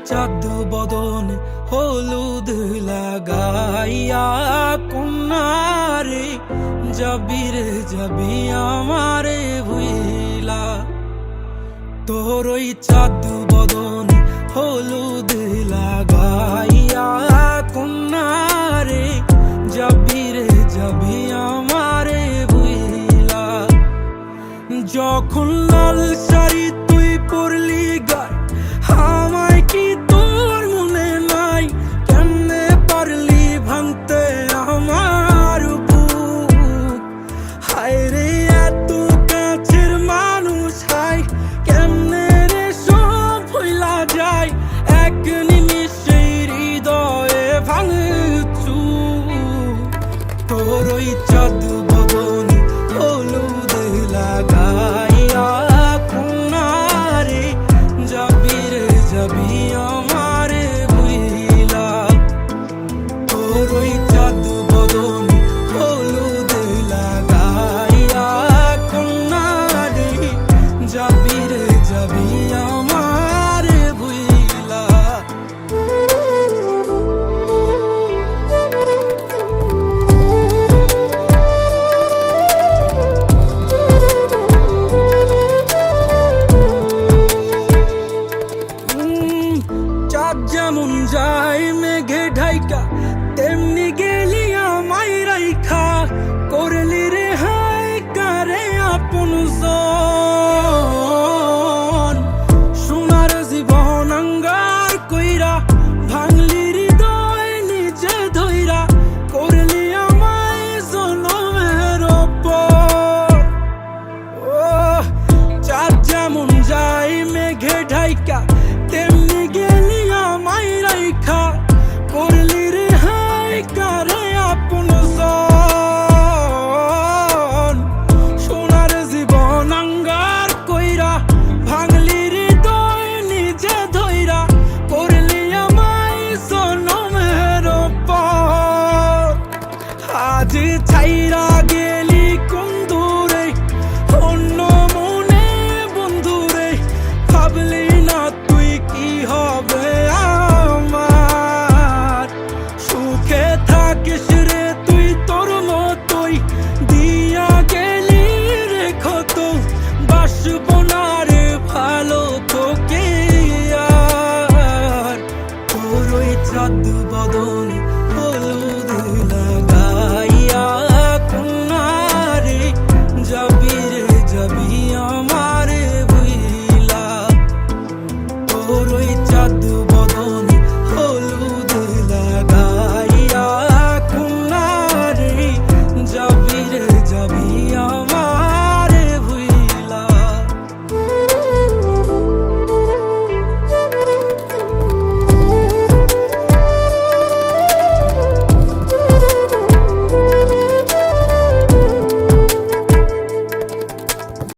চাঁদ বদন হলুদ লাগাইয়া কন্যারে যাবি রে যাবি আমারে ভুইলা। তোর ওই চাঁদ বদন হলুদ লাগাইয়া কন্যারে যাবি রে যাবি আমারে ভুইলা। যখন লাল শাড়ি তুই পরলি গায় আমায় কি তোর মনে নাই? কেমনে পারলি ভাঙতে আমার বুক? হায় রে এত কাছের মানুষ, হায় কেমনে রে সব ভুইলা যায় এক নিমিষে হৃদয়ে ভাঙচু। তোর ওই চাঁদ বদন হলুদ লাগাইয়া কন্যারে যাবি রে যাবি আমারে ভুইলা। তোর ওই চাঁদ বদন হলুদ লাগাইয়া কন্যারে যাবি রে যাবি আমারে ভুইলা। চাঁদ যেমন যায় মেঘে ঢাইকা তেমনি গেলি আমায় রাইখা, করলি রে হায় কারে আপন।